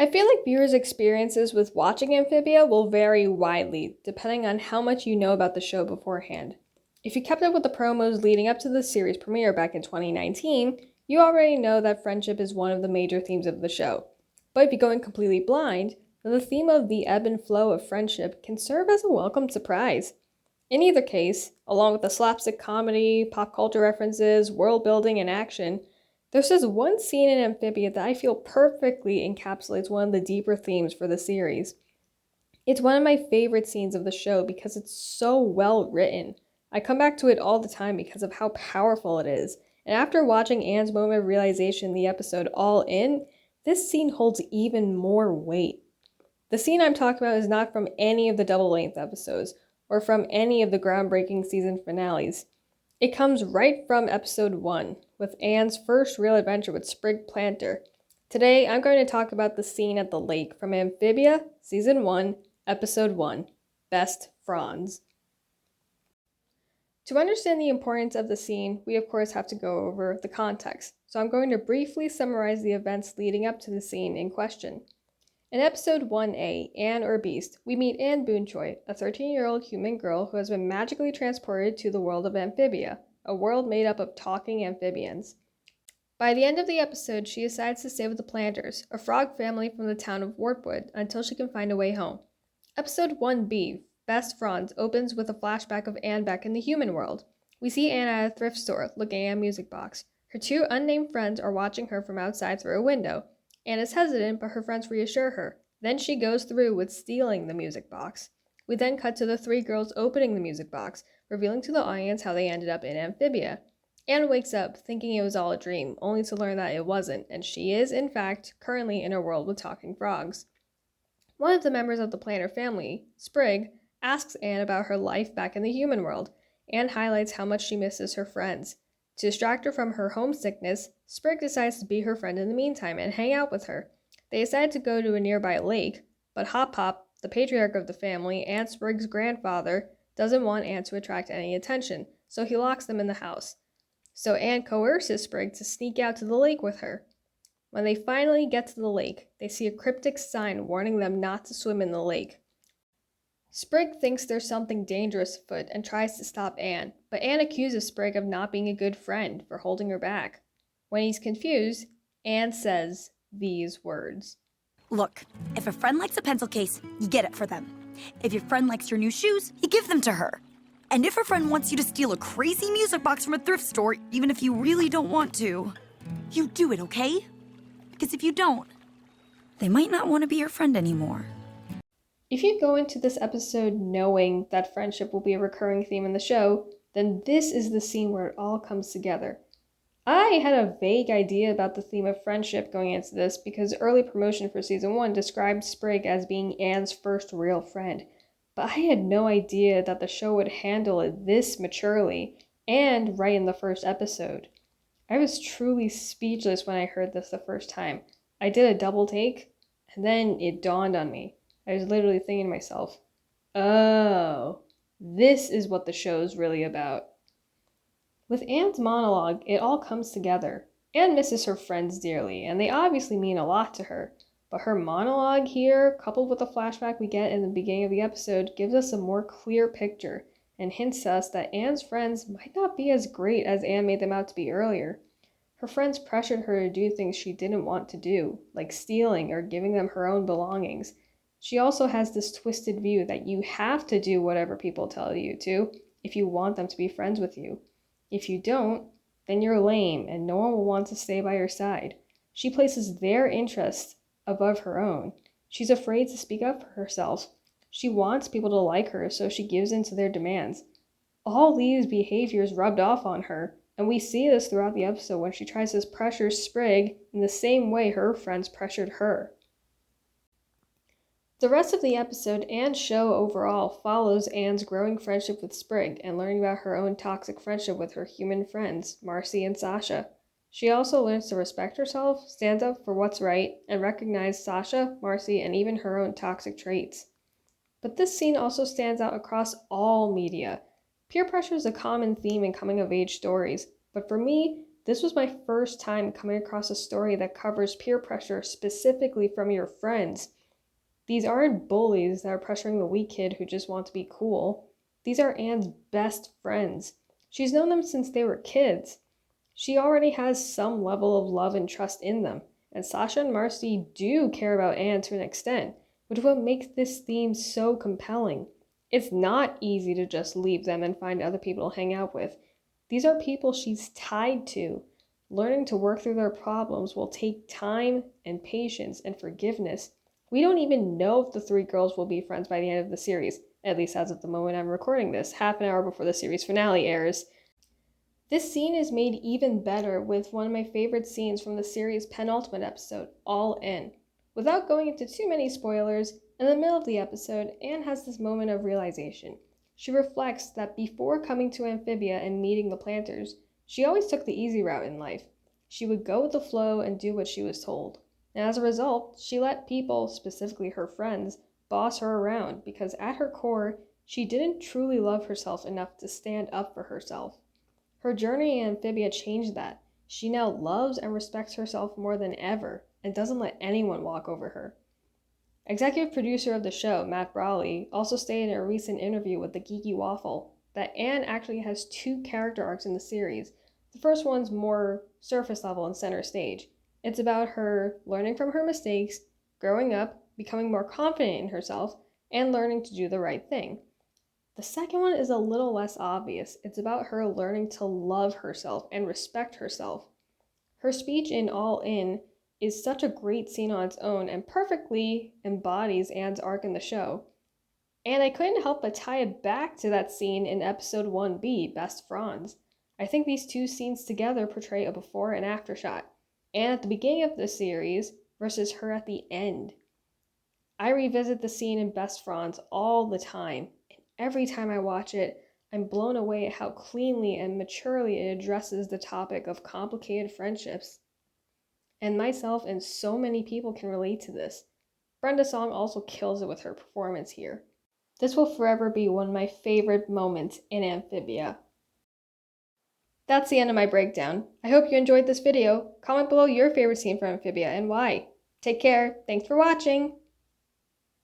I feel like viewers' experiences with watching Amphibia will vary widely, depending on how much you know about the show beforehand. If you kept up with the promos leading up to the series premiere back in 2019, you already know that friendship is one of the major themes of the show. But if you go in completely blind, then the theme of the ebb and flow of friendship can serve as a welcome surprise. In either case, along with the slapstick comedy, pop culture references, world building, and action, there's this one scene in Amphibia that I feel perfectly encapsulates one of the deeper themes for the series. It's one of my favorite scenes of the show because it's so well written. I come back to it all the time because of how powerful it is. And after watching Anne's moment of realization in the episode All In, this scene holds even more weight. The scene I'm talking about is not from any of the double-length episodes, or from any of the groundbreaking season finales. It comes right from episode 1, with Anne's first real adventure with Sprig Planter. Today, I'm going to talk about the scene at the lake from Amphibia, Season 1, Episode 1, Best Franz. To understand the importance of the scene, we of course have to go over the context, so I'm going to briefly summarize the events leading up to the scene in question. In episode 1A, Anne or Beast, we meet Anne Boonchoy, a 13-year-old human girl who has been magically transported to the world of Amphibia, a world made up of talking amphibians. By the end of the episode, she decides to stay with the Planters, a frog family from the town of Wartwood, until she can find a way home. Episode 1B, Best Franz, opens with a flashback of Anne back in the human world. We see Anne at a thrift store, looking at a music box. Her two unnamed friends are watching her from outside through a window. Anne is hesitant, but her friends reassure her. Then she goes through with stealing the music box. We then cut to the three girls opening the music box, revealing to the audience how they ended up in Amphibia. Anne wakes up, thinking it was all a dream, only to learn that it wasn't, and she is, in fact, currently in a world with talking frogs. One of the members of the Planter family, Sprig, asks Anne about her life back in the human world. Anne highlights how much she misses her friends. To distract her from her homesickness, Sprig decides to be her friend in the meantime and hang out with her. They decide to go to a nearby lake, but Hop Pop, the patriarch of the family and Sprig's grandfather, doesn't want Anne to attract any attention, so he locks them in the house. So Anne coerces Sprig to sneak out to the lake with her. When they finally get to the lake, they see a cryptic sign warning them not to swim in the lake. Sprig thinks there's something dangerous afoot and tries to stop Anne, but Anne accuses Sprig of not being a good friend for holding her back. When he's confused, Anne says these words. Look, if a friend likes a pencil case, you get it for them. If your friend likes your new shoes, you give them to her. And if a friend wants you to steal a crazy music box from a thrift store, even if you really don't want to, you do it, okay? Because if you don't, they might not want to be your friend anymore. If you go into this episode knowing that friendship will be a recurring theme in the show, then this is the scene where it all comes together. I had a vague idea about the theme of friendship going into this because early promotion for season 1 described Sprig as being Anne's first real friend, but I had no idea that the show would handle it this maturely and right in the first episode. I was truly speechless when I heard this the first time. I did a double take, and then it dawned on me. I was literally thinking to myself, oh, this is what the show's really about. With Anne's monologue, it all comes together. Anne misses her friends dearly, and they obviously mean a lot to her. But her monologue here, coupled with the flashback we get in the beginning of the episode, gives us a more clear picture and hints us that Anne's friends might not be as great as Anne made them out to be earlier. Her friends pressured her to do things she didn't want to do, like stealing or giving them her own belongings. She also has this twisted view that you have to do whatever people tell you to if you want them to be friends with you. If you don't, then you're lame and no one will want to stay by your side. She places their interests above her own. She's afraid to speak up for herself. She wants people to like her, so she gives in to their demands. All these behaviors rubbed off on her, and we see this throughout the episode when she tries to pressure Sprig in the same way her friends pressured her. The rest of the episode and show overall follows Anne's growing friendship with Sprig and learning about her own toxic friendship with her human friends, Marcy and Sasha. She also learns to respect herself, stand up for what's right, and recognize Sasha, Marcy, and even her own toxic traits. But this scene also stands out across all media. Peer pressure is a common theme in coming-of-age stories, but for me, This was my first time coming across a story that covers peer pressure specifically from your friends. These aren't bullies that are pressuring the weak kid who just wants to be cool. These are Anne's best friends. She's known them since they were kids. She already has some level of love and trust in them, and Sasha and Marcy do care about Anne to an extent, which is what makes this theme so compelling. It's not easy to just leave them and find other people to hang out with. These are people she's tied to. Learning to work through their problems will take time and patience and forgiveness. We don't even know if the three girls will be friends by the end of the series, at least as of the moment I'm recording this, half an hour before the series finale airs. This scene is made even better with one of my favorite scenes from the series' penultimate episode, All In. Without going into too many spoilers, in the middle of the episode, Anne has this moment of realization. She reflects that before coming to Amphibia and meeting the planters, she always took the easy route in life. She would go with the flow and do what she was told. And as a result, she let people, specifically her friends, boss her around because at her core, she didn't truly love herself enough to stand up for herself. Her journey in Amphibia changed that. She now loves and respects herself more than ever and doesn't let anyone walk over her. Executive producer of the show, Matt Brawley, also stated in a recent interview with the Geeky Waffle that Anne actually has two character arcs in the series. The first one's more surface level and center stage. It's about her learning from her mistakes, growing up, becoming more confident in herself, and learning to do the right thing. The second one is a little less obvious. It's about her learning to love herself and respect herself. Her speech in All In is such a great scene on its own and perfectly embodies Anne's arc in the show. And I couldn't help but tie it back to that scene in episode 1B, Best Franz. I think these two scenes together portray a before and after shot. Anne at the beginning of the series versus her at the end. I revisit the scene in Best Franz all the time. Every time I watch it, I'm blown away at how cleanly and maturely it addresses the topic of complicated friendships. And myself and so many people can relate to this. Brenda Song also kills it with her performance here. This will forever be one of my favorite moments in Amphibia. That's the end of my breakdown. I hope you enjoyed this video. Comment below your favorite scene from Amphibia and why. Take care. Thanks for watching.